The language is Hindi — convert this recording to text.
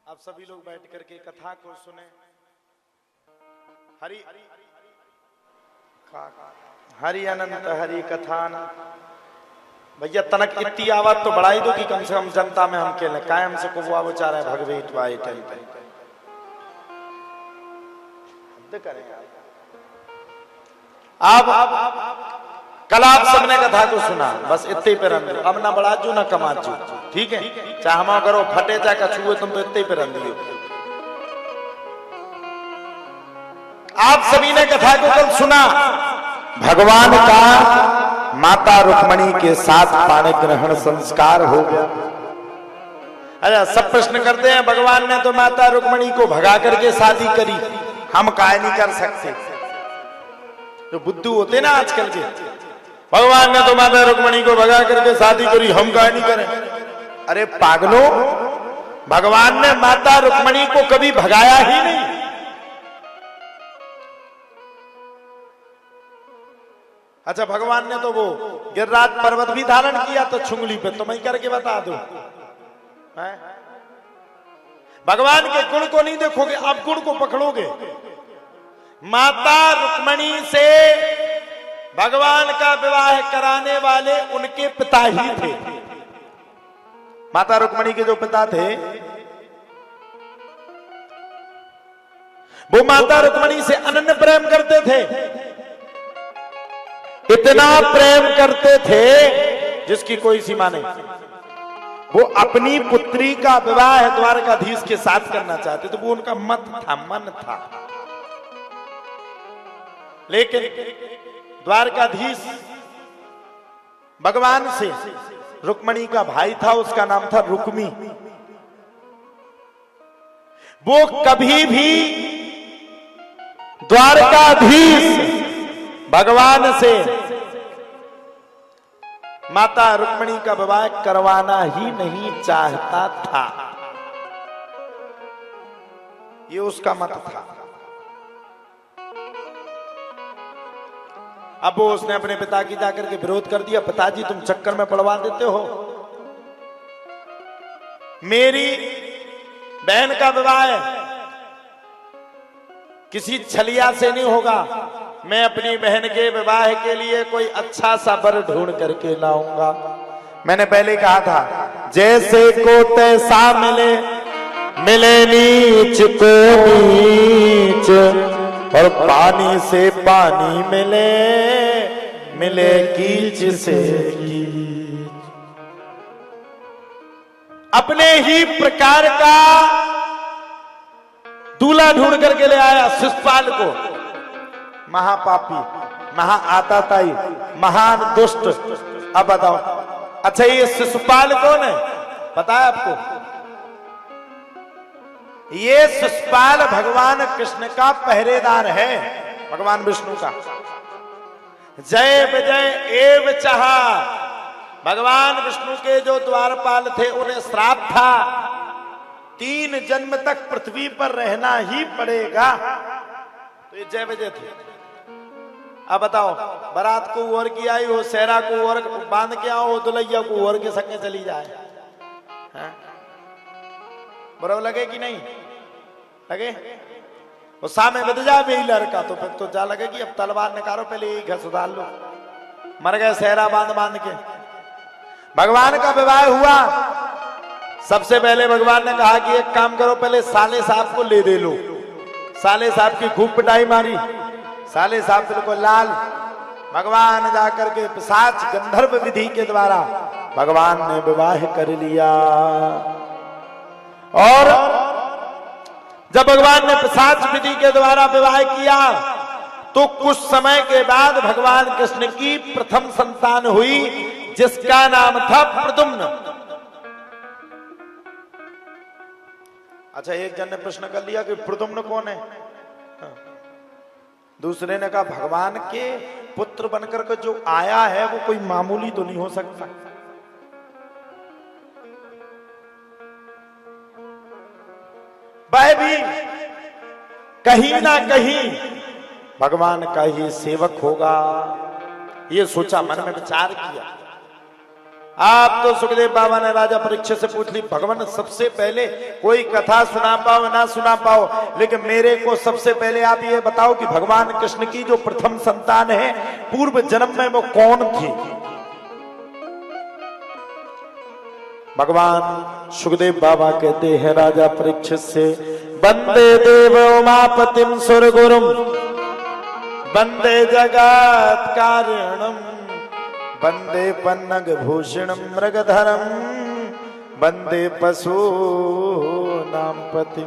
आप सभी लोग बैठ करके कथा को सुने। हरि हरि अनंत हरि कथान। भैया तनक इतनी आवाज तो बढ़ाई दो कि कम से कम जनता में हम खेलें। कायम से कुबुआ बेचारा है भगवेट वाई टाइम पे करें आप कल आप सबने कथा को सुना, बस इतने पे रन दो। अब ना बढ़ाजू ना कमाजू, ठीक है? चाहे हम करो फटे चाहे कछुए, तुम तो इतने पे रन दियो। आप सभी ने कथा को कल सुना। भगवान का माता रुक्मणी के साथ पाणी ग्रहण संस्कार हो गया। अच्छा, सब प्रश्न करते हैं भगवान ने तो माता रुक्मणी को भगा करके शादी करी, हम काहे नहीं कर सकते? जो बुद्धू होते ना आजकल के, भगवान ने तो माता रुक्मणी को भगा करके शादी करी, हम काहे नहीं करें? अरे पागलो, भगवान ने माता रुक्मणी को कभी भगाया ही नहीं। अच्छा, भगवान ने तो वो गिरिराज पर्वत भी धारण किया तो छुंगली पे, तुम्हें करके बता दो। भगवान के गुण को नहीं देखोगे, आप गुण को पकड़ोगे। माता रुक्मणी से भगवान का विवाह कराने वाले उनके पिता ही थे। माता रुक्मणी के जो पिता थे वो माता रुक्मणी से अनन्य प्रेम करते थे। इतना प्रेम करते थे जिसकी कोई सीमा नहीं। वो अपनी पुत्री का विवाह द्वारकाधीश के साथ करना चाहते थे, वो उनका मत था, मन था। लेकिन द्वारकाधीश भगवान से रुक्मणी का भाई था, उसका नाम था रुक्मी। वो कभी भी द्वारकाधीश भगवान से माता रुक्मणी का विवाह करवाना ही नहीं चाहता था। ये उसका मत था। अब वो उसने अपने पिता की जाकर के विरोध कर दिया। पिताजी, तुम चक्कर में पड़वा देते हो, मेरी बहन का विवाह किसी छलिया से नहीं होगा। मैं अपनी बहन के विवाह के लिए कोई अच्छा सा वर ढूंढ करके लाऊंगा। मैंने पहले कहा था, जैसे को तैसा मिले, मिले नीच को नीच, और पानी से पानी मिले, मिले कीच से कीच। अपने ही प्रकार का दूल्हा ढूंढ करके ले आया शिशुपाल को। महापापी, महा आताताई, महान दुष्ट। अब बताओ, अच्छा ये शिशुपाल कौन है पता है आपको? ये शिशुपाल भगवान कृष्ण का पहरेदार है, भगवान विष्णु का। जय विजय एव चाहा, भगवान विष्णु के जो द्वारपाल थे उन्हें श्राप था, 3 जन्म तक पृथ्वी पर रहना ही पड़ेगा। तो ये जय विजय थे। अब बताओ, बारात को और की आई हो, सेहरा को और बांध के आओ, दुल्हैया को और के संगे चली जाए, बुरा लगे कि नहीं लगे? वो सामने बद जा भी लड़का तो फिर तो जा लगे कि अब तलवार निकालो, पहले एक घर सुधार लो। मर गए सेहरा बांध बांध के। भगवान का विवाह हुआ। सबसे पहले भगवान ने कहा कि एक काम करो, पहले साले साहब को ले दे लो। साले साहब की खूब पिटाई मारी, साले साहब बिल्कुल लाल। भगवान जाकर के पिशाच गंधर्व विधि के द्वारा भगवान ने विवाह कर लिया। और जब भगवान ने पिशाच विधि के द्वारा विवाह किया तो कुछ समय के बाद भगवान कृष्ण की प्रथम संतान हुई, जिसका नाम था प्रद्युम्न। अच्छा, एक जन ने प्रश्न कर लिया कि प्रद्युम्न कौन है? दूसरे ने कहा, भगवान के पुत्र बनकर के जो आया है वो कोई मामूली तो नहीं हो सकता। वह भी कहीं ना कहीं भगवान का ही सेवक होगा। ये सोचा, मन में विचार किया। आप तो सुखदेव बाबा ने राजा परीक्षित से पूछ ली, भगवान सबसे पहले कोई कथा सुना पाओ ना सुना पाओ, लेकिन मेरे को सबसे पहले आप ये बताओ कि भगवान कृष्ण की जो प्रथम संतान है पूर्व जन्म में वो कौन थी? भगवान सुखदेव बाबा कहते हैं राजा परीक्षित से, वंदे देव उमापतिम सुरगुरुम वंदे जगत कारणम वंदे पन्नग भूषणम मृगधरम वंदे पशु नाम पति।